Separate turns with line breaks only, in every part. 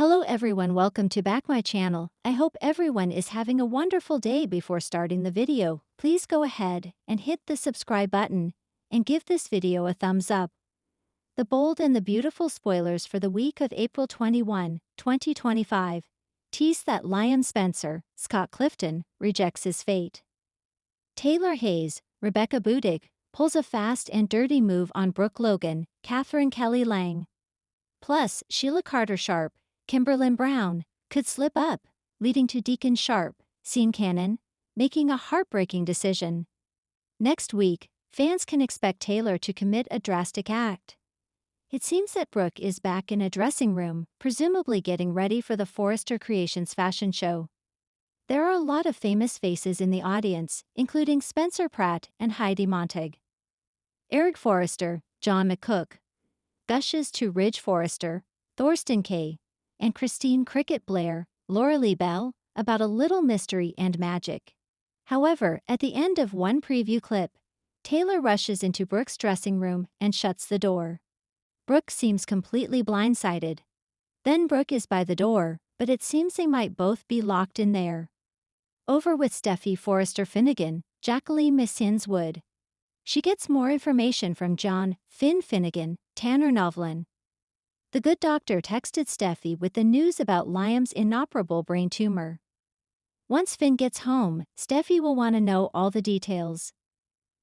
Hello everyone, welcome to back my channel. I hope everyone is having a wonderful day. Before starting the video, please go ahead and hit the subscribe button and give this video a thumbs up. The bold and the beautiful spoilers for the week of April 21, 2025 tease that Liam Spencer, Scott Clifton, rejects his fate. Taylor Hayes, Rebecca Budig, pulls a fast and dirty move on Brooke Logan, Catherine Kelly Lang. Plus, Sheila Carter Sharp, Kimberlyn Brown, could slip up, leading to Deacon Sharp, Sean Cannon, making a heartbreaking decision. Next week, fans can expect Taylor to commit a drastic act. It seems that Brooke is back in a dressing room, presumably getting ready for the Forrester Creations fashion show. There are a lot of famous faces in the audience, including Spencer Pratt and Heidi Montag. Eric Forrester, John McCook, gushes to Ridge Forrester, Thorsten Kaye, and Christine Cricket Blair, Laura Lee Bell, about a little mystery and magic. However, at the end of one preview clip, Taylor rushes into Brooke's dressing room and shuts the door. Brooke seems completely blindsided. Then Brooke is by the door, but it seems they might both be locked in there. Over with Steffy Forrester Finnegan, Jacqueline Missins Wood. She gets more information from John Finn Finnegan, Tanner Novlin. The good doctor texted Steffy with the news about Liam's inoperable brain tumor. Once Finn gets home, Steffy will want to know all the details.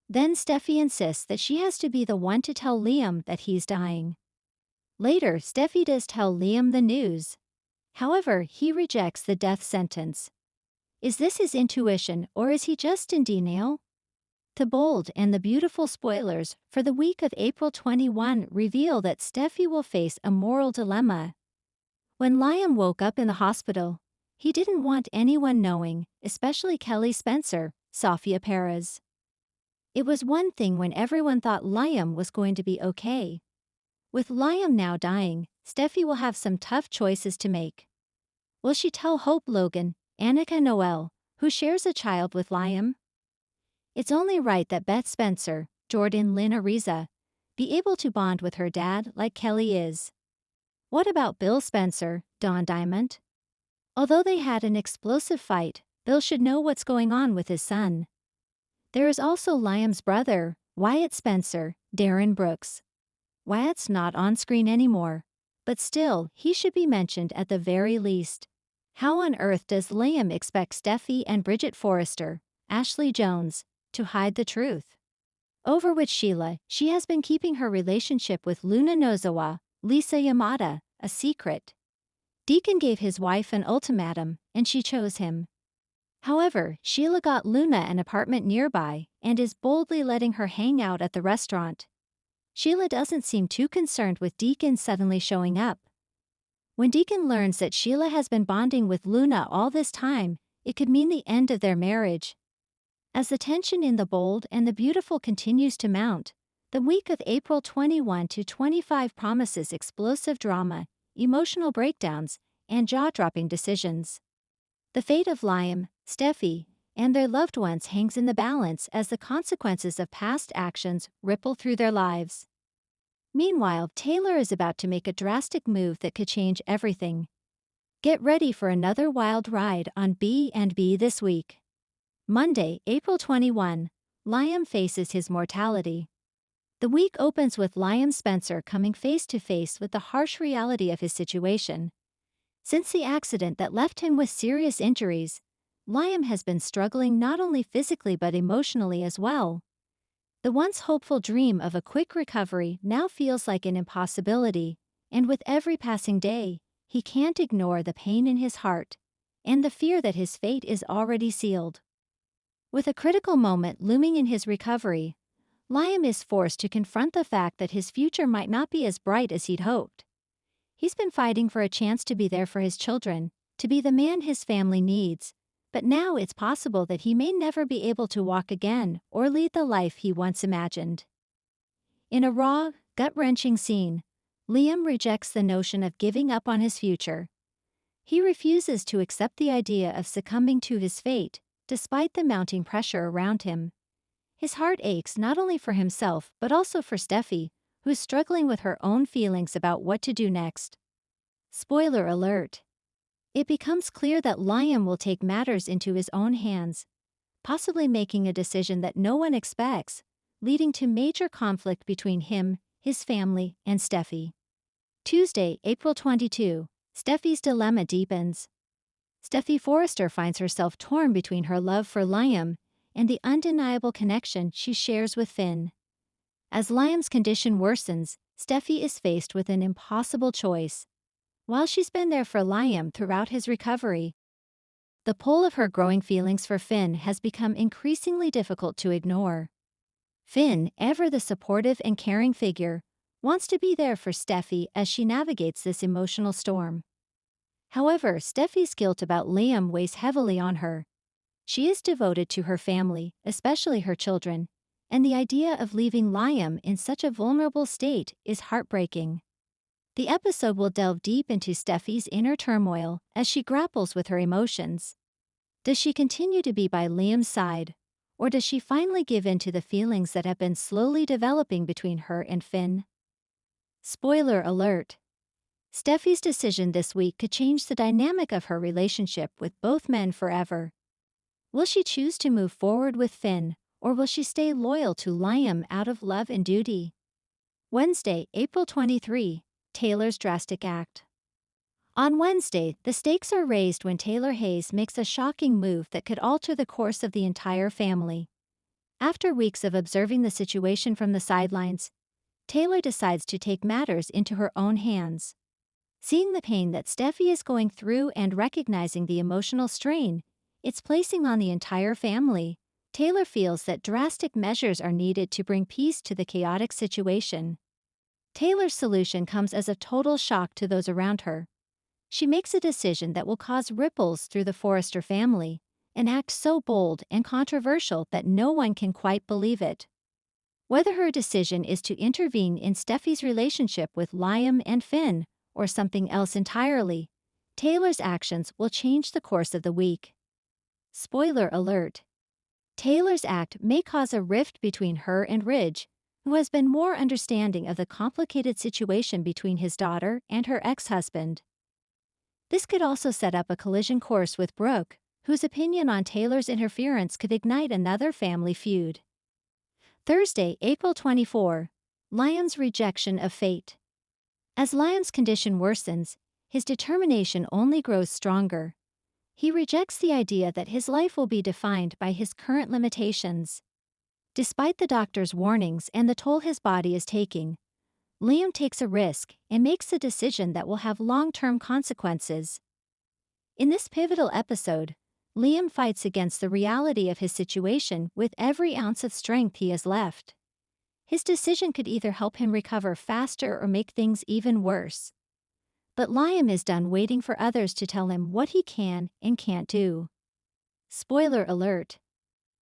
Then Steffy insists that she has to be the one to tell Liam that he's dying. Later, Steffy does tell Liam the news. However, he rejects the death sentence. Is this his intuition, or is he just in denial? The bold and the beautiful spoilers for the week of April 21 reveal that Steffy will face a moral dilemma. When Liam woke up in the hospital, he didn't want anyone knowing, especially Kelly Spencer, Sofia Perez. It was one thing when everyone thought Liam was going to be okay. With Liam now dying, Steffy will have some tough choices to make. Will she tell Hope Logan, Annika Noel, who shares a child with Liam? It's only right that Beth Spencer, Jordan Lynn Ariza, be able to bond with her dad like Kelly is. What about Bill Spencer, Don Diamond? Although they had an explosive fight, Bill should know what's going on with his son. There is also Liam's brother, Wyatt Spencer, Darren Brooks. Wyatt's not on screen anymore, but still, he should be mentioned at the very least. How on earth does Liam expect Steffy and Bridget Forrester, Ashley Jones, to hide the truth? Over with Sheila, she has been keeping her relationship with Luna Nozawa, Lisa Yamada, a secret. Deacon gave his wife an ultimatum, and she chose him. However, Sheila got Luna an apartment nearby and is boldly letting her hang out at the restaurant. Sheila doesn't seem too concerned with Deacon suddenly showing up. When Deacon learns that Sheila has been bonding with Luna all this time, it could mean the end of their marriage. As the tension in the bold and the beautiful continues to mount, the week of April 21 to 25 promises explosive drama, emotional breakdowns, and jaw-dropping decisions. The fate of Liam, Steffy, and their loved ones hangs in the balance as the consequences of past actions ripple through their lives. Meanwhile, Taylor is about to make a drastic move that could change everything. Get ready for another wild ride on B&B this week. Monday, April 21, Liam faces his mortality. The week opens with Liam Spencer coming face to face with the harsh reality of his situation. Since the accident that left him with serious injuries, Liam has been struggling not only physically but emotionally as well. The once hopeful dream of a quick recovery now feels like an impossibility, and with every passing day, he can't ignore the pain in his heart and the fear that his fate is already sealed. With a critical moment looming in his recovery, Liam is forced to confront the fact that his future might not be as bright as he'd hoped. He's been fighting for a chance to be there for his children, to be the man his family needs, but now it's possible that he may never be able to walk again or lead the life he once imagined. In a raw, gut-wrenching scene, Liam rejects the notion of giving up on his future. He refuses to accept the idea of succumbing to his fate, despite the mounting pressure around him. His heart aches not only for himself but also for Steffy, who's struggling with her own feelings about what to do next. Spoiler alert. It becomes clear that Liam will take matters into his own hands, possibly making a decision that no one expects, leading to major conflict between him, his family, and Steffy. Tuesday, April 22. Steffy's dilemma deepens. Steffy Forrester finds herself torn between her love for Liam and the undeniable connection she shares with Finn. As Liam's condition worsens, Steffy is faced with an impossible choice. While she's been there for Liam throughout his recovery, the pull of her growing feelings for Finn has become increasingly difficult to ignore. Finn, ever the supportive and caring figure, wants to be there for Steffy as she navigates this emotional storm. However, Steffy's guilt about Liam weighs heavily on her. She is devoted to her family, especially her children, and the idea of leaving Liam in such a vulnerable state is heartbreaking. The episode will delve deep into Steffy's inner turmoil as she grapples with her emotions. Does she continue to be by Liam's side, or does she finally give in to the feelings that have been slowly developing between her and Finn? Spoiler alert. Steffy's decision this week could change the dynamic of her relationship with both men forever. Will she choose to move forward with Finn, or will she stay loyal to Liam out of love and duty? Wednesday, April 23. Taylor's drastic act. On Wednesday, the stakes are raised when Taylor Hayes makes a shocking move that could alter the course of the entire family. After weeks of observing the situation from the sidelines, Taylor decides to take matters into her own hands. Seeing the pain that Steffy is going through and recognizing the emotional strain it's placing on the entire family, Taylor feels that drastic measures are needed to bring peace to the chaotic situation. Taylor's solution comes as a total shock to those around her. She makes a decision that will cause ripples through the Forrester family, an act so bold and controversial that no one can quite believe it. Whether her decision is to intervene in Steffy's relationship with Liam and Finn, or something else entirely, Taylor's actions will change the course of the week. Spoiler alert. Taylor's act may cause a rift between her and Ridge, who has been more understanding of the complicated situation between his daughter and her ex-husband. This could also set up a collision course with Brooke, whose opinion on Taylor's interference could ignite another family feud. Thursday, April 24. Liam's rejection of fate. As Liam's condition worsens, his determination only grows stronger. He rejects the idea that his life will be defined by his current limitations. Despite the doctor's warnings and the toll his body is taking, Liam takes a risk and makes a decision that will have long-term consequences. In this pivotal episode, Liam fights against the reality of his situation with every ounce of strength he has left. His decision could either help him recover faster or make things even worse. But Liam is done waiting for others to tell him what he can and can't do. Spoiler alert.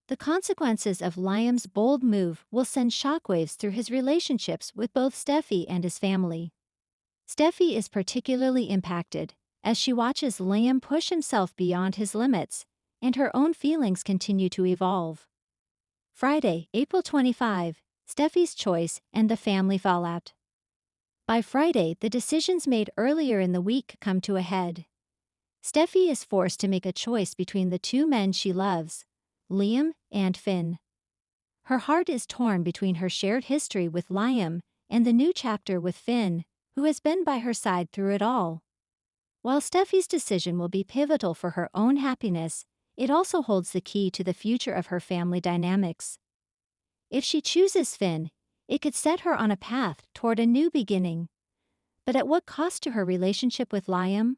The consequences of Liam's bold move will send shockwaves through his relationships with both Steffy and his family. Steffy is particularly impacted as she watches Liam push himself beyond his limits, and her own feelings continue to evolve. Friday, April 25, Steffy's choice and the family fallout. By Friday, the decisions made earlier in the week come to a head. Steffy is forced to make a choice between the two men she loves, Liam and Finn. Her heart is torn between her shared history with Liam and the new chapter with Finn, who has been by her side through it all. While Steffy's decision will be pivotal for her own happiness, it also holds the key to the future of her family dynamics. If she chooses Finn, it could set her on a path toward a new beginning. But at what cost to her relationship with Liam?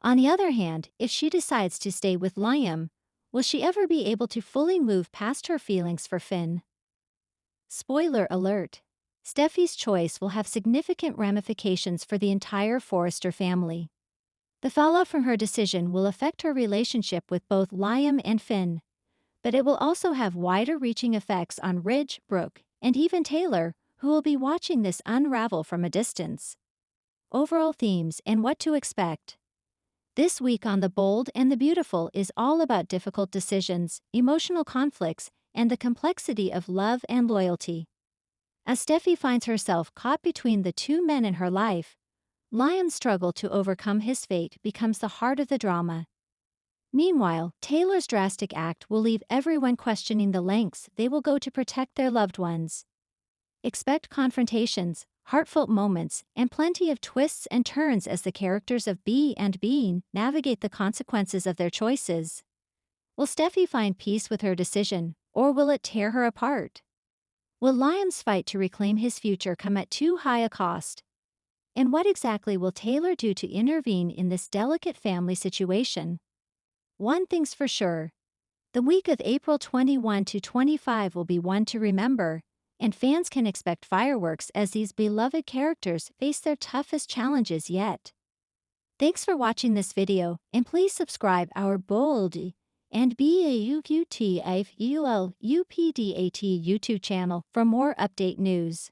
On the other hand, if she decides to stay with Liam, will she ever be able to fully move past her feelings for Finn? Spoiler alert. Steffy's choice will have significant ramifications for the entire Forrester family. The fallout from her decision will affect her relationship with both Liam and Finn, but it will also have wider-reaching effects on Ridge, Brooke, and even Taylor, who will be watching this unravel from a distance. Overall themes and what to expect. This week on The Bold and the Beautiful is all about difficult decisions, emotional conflicts, and the complexity of love and loyalty. As Steffy finds herself caught between the two men in her life, Lion's struggle to overcome his fate becomes the heart of the drama. Meanwhile, Taylor's drastic act will leave everyone questioning the lengths they will go to protect their loved ones. Expect confrontations, heartfelt moments, and plenty of twists and turns as the characters of Bee and Bean navigate the consequences of their choices. Will Steffy find peace with her decision, or will it tear her apart? Will Lion's fight to reclaim his future come at too high a cost? And what exactly will Taylor do to intervene in this delicate family situation? One thing's for sure. The week of April 21 to 25 will be one to remember, and fans can expect fireworks as these beloved characters face their toughest challenges yet. Thanks for watching this video, and please subscribe our bold and BAUQTIFULUPDAT YouTube channel for more update news.